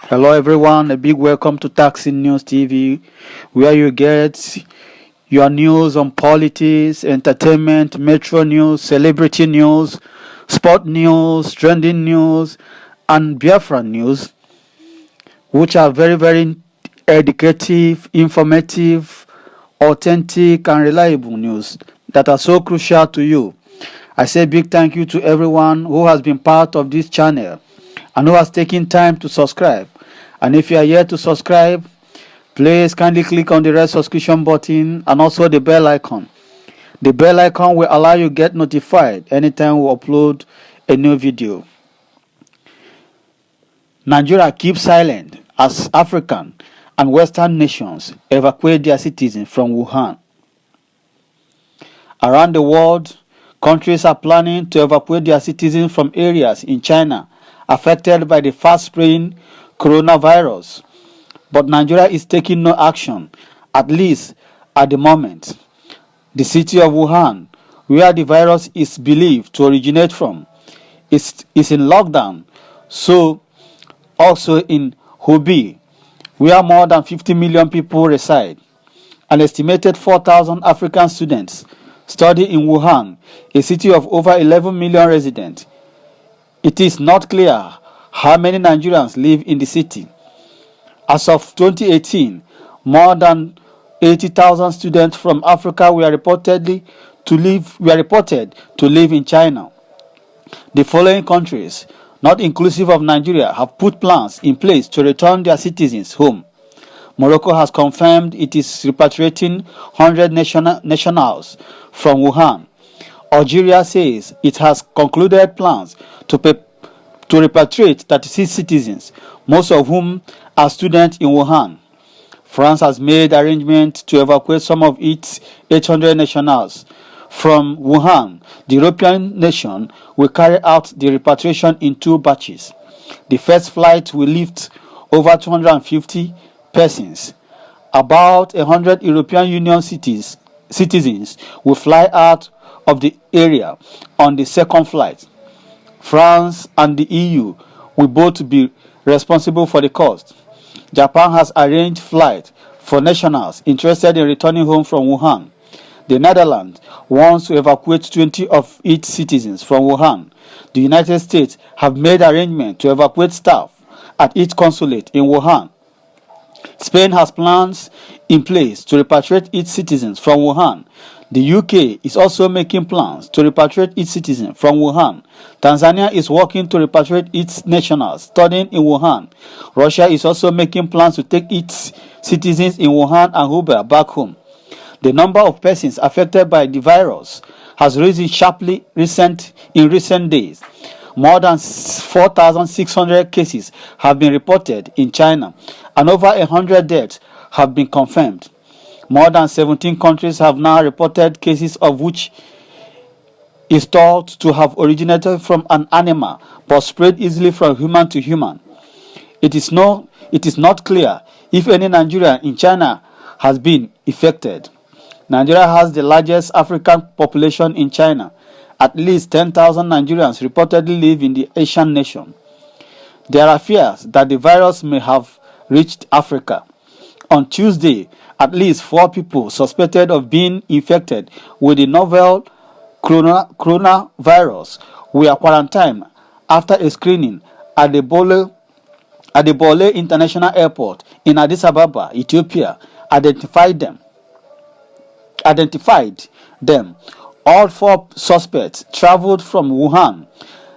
Hello everyone, a big welcome to Taxi News TV, where you get your news on politics, entertainment, metro news, celebrity news, sport news, trending news, and Biafra news, which are very educative, informative, authentic, and reliable news that are so crucial to you. I say big thank you to everyone who has been part of this channel and who has taken time to subscribe. And if you are yet to subscribe, please kindly click on the red subscription button and also the bell icon. The bell icon will allow you to get notified anytime we upload a new video. Nigeria keeps silent as African and Western nations evacuate their citizens from Wuhan. Around the world, countries are planning to evacuate their citizens from areas in China affected by the fast-spreading coronavirus. But Nigeria is taking no action, at least at the moment. The city of Wuhan, where the virus is believed to originate from, is in lockdown. So, also in Hubei, where more than 50 million people reside. An estimated 4,000 African students study in Wuhan, a city of over 11 million residents. It is not clear how many Nigerians live in the city. As of 2018, more than 80,000 students from Africa were reported to live in China. The following countries, not inclusive of Nigeria, have put plans in place to return their citizens home. Morocco has confirmed it is repatriating 100 nationals from Wuhan. Algeria says it has concluded plans to repatriate 36 citizens, most of whom are students in Wuhan. France has made arrangements to evacuate some of its 800 nationals from Wuhan. The European nation will carry out the repatriation in 2 batches. The first flight will lift over 250 persons. About 100 European Union citizens will fly out of the area on the second flight. France and the EU will both be responsible for the cost. Japan has arranged flights for nationals interested in returning home from Wuhan. The Netherlands wants to evacuate 20 of its citizens from Wuhan. The United States have made arrangements to evacuate staff at its consulate in Wuhan. Spain has plans in place to repatriate its citizens from Wuhan. The UK is also making plans to repatriate its citizens from Wuhan. Tanzania is working to repatriate its nationals studying in Wuhan. Russia is also making plans to take its citizens in Wuhan and Hubei back home. The number of persons affected by the virus has risen sharply in recent days. More than 4,600 cases have been reported in China, and over 100 deaths have been confirmed. More than 17 countries have now reported cases of which is thought to have originated from an animal but spread easily from human to human. It is not clear if any Nigerian in China has been affected. Nigeria has the largest African population in China. At least 10,000 Nigerians reportedly live in the Asian nation. There are fears that the virus may have reached Africa. On Tuesday, at least 4 people suspected of being infected with the novel coronavirus were quarantined after a screening at the Bole International Airport in Addis Ababa, Ethiopia, identified them. All 4 suspects traveled from Wuhan,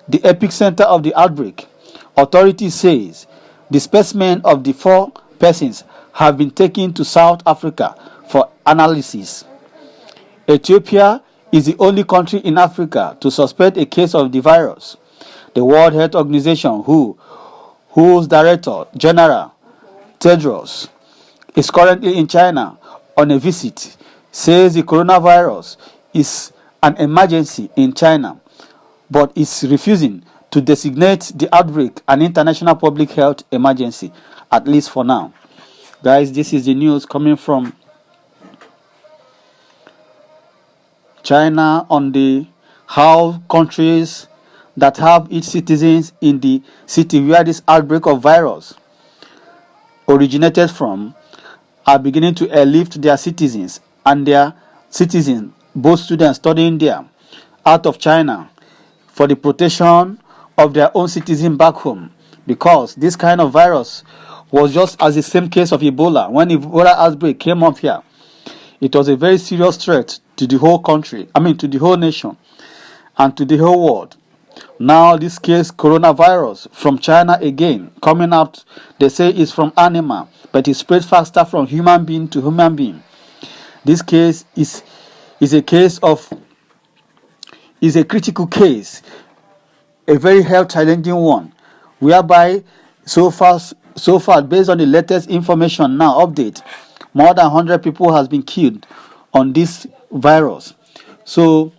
the epicenter of the outbreak. Authorities say the specimens of the 4 persons have been taken to South Africa for analysis. Ethiopia is the only country in Africa to suspect a case of the virus. The World Health Organization, whose Director General Tedros is currently in China on a visit, says the coronavirus is an emergency in China, but is refusing to designate the outbreak an international public health emergency, at least for now. Guys, this is the news coming from China on the how countries that have its citizens in the city where this outbreak of virus originated from are beginning to airlift their citizens and their citizens, both students studying there, out of China for the protection of their own citizens back home, because this kind of virus was just as the same case of Ebola. When Ebola outbreak came up here, it was a very serious threat to the whole country, to the whole nation and to the whole world. Now this case, coronavirus from China again, coming out, they say it's from animal, but it spreads faster from human being to human being. This case is a case of, is a critical case, a very health challenging one, whereby so far, based on the latest information now, update, more than 100 people has been killed on this virus. So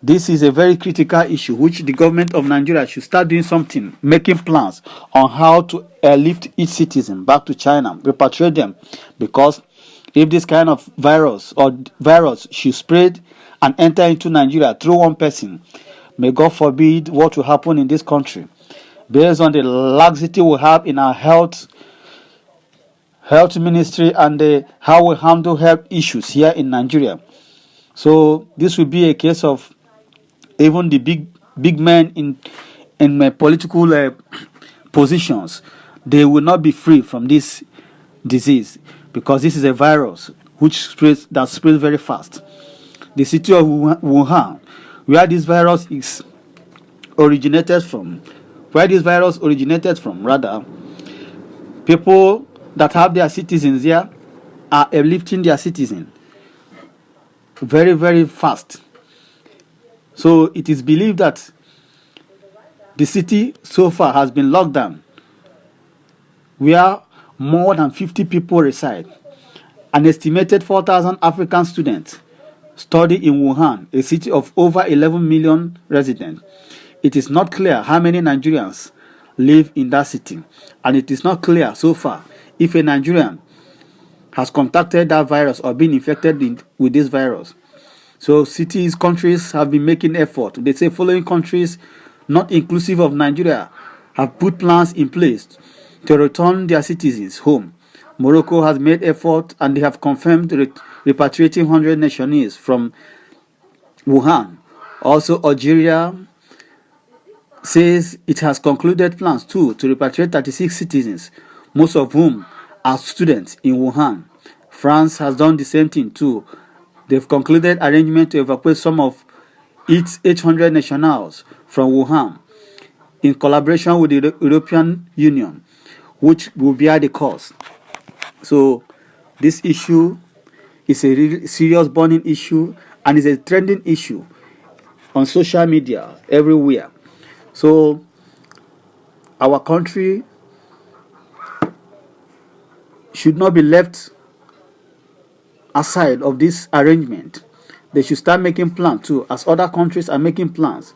this is a very critical issue which the government of Nigeria should start doing something, making plans on how to airlift each citizen back to China, repatriate them, because if this kind of virus should spread and enter into Nigeria through one person, may God forbid what will happen in this country. Based on the laxity we have in our health ministry and how we handle health issues here in Nigeria. So this will be a case of even the big men in my political positions, they will not be free from this disease, because this is a virus which spreads very fast. The city of Wuhan, where this virus originated from, rather, people that have their citizens here are airlifting their citizens very, very fast. So it is believed that the city so far has been locked down, where more than 50 people reside. An estimated 4,000 African students study in Wuhan, a city of over 11 million residents. It is not clear how many Nigerians live in that city, and it is not clear so far if a Nigerian has contacted that virus or been infected with this virus. So countries have been making effort. They say following countries, not inclusive of Nigeria, have put plans in place to return their citizens home. Morocco has made effort and they have confirmed repatriating 100 nationals from Wuhan. Also, Algeria says it has concluded plans too to repatriate 36 citizens, most of whom are students in Wuhan. France has done the same thing too. They've concluded arrangement to evacuate some of its 800 nationals from Wuhan in collaboration with the European Union, which will bear the cost. So this issue is a really serious burning issue and is a trending issue on social media everywhere. So our country should not be left aside of this arrangement. They should start making plans too, as other countries are making plans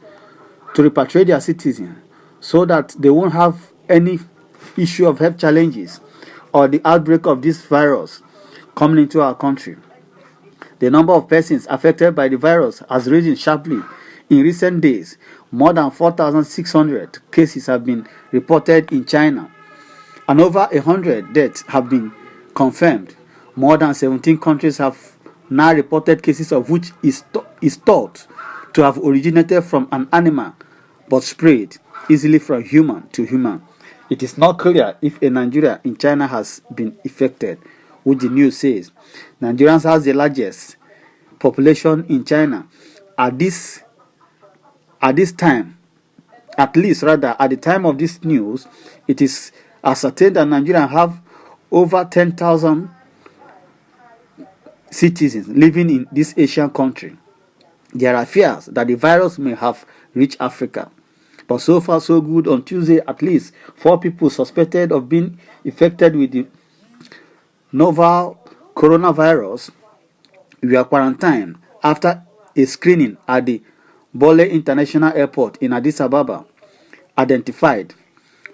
to repatriate their citizens, so that they won't have any issue of health challenges or the outbreak of this virus coming into our country. The number of persons affected by the virus has risen sharply in recent days. More than 4,600 cases have been reported in China, and over 100 deaths have been confirmed. More than 17 countries have now reported cases of which is thought to have originated from an animal but spread easily from human to human. It is not clear if a Nigeria in China has been affected, which the news says. Nigerians has the largest population in China. At this time, at the time of this news, it is ascertained that Nigerians have over 10,000 citizens living in this Asian country. There are fears that the virus may have reached Africa. But so far so good. On Tuesday, at least 4 people suspected of being infected with the novel coronavirus were quarantined after a screening at the Bole International Airport in Addis Ababa identified.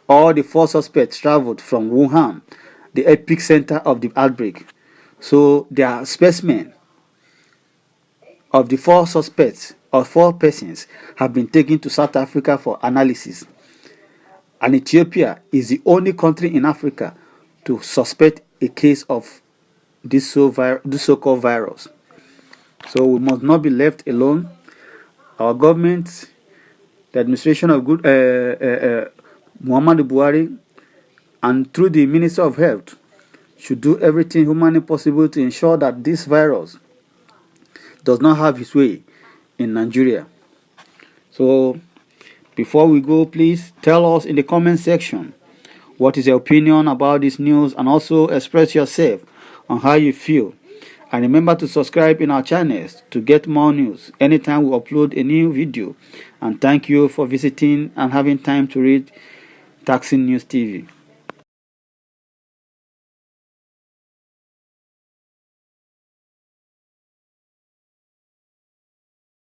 All the 4 suspects traveled from Wuhan, the epicenter of the outbreak. So their specimen of the 4 suspects or 4 persons have been taken to South Africa for analysis. And Ethiopia is the only country in Africa to suspect a case of this so-called virus. So we must not be left alone. Our government, the administration of Muhammadu Buhari, and through the Minister of Health, should do everything humanly possible to ensure that this virus does not have its way in Nigeria. So before we go, please tell us in the comment section what is your opinion about this news, and also express yourself on how you feel. And remember to subscribe in our channels to get more news anytime we upload a new video. And thank you for visiting and having time to read Taxi News TV.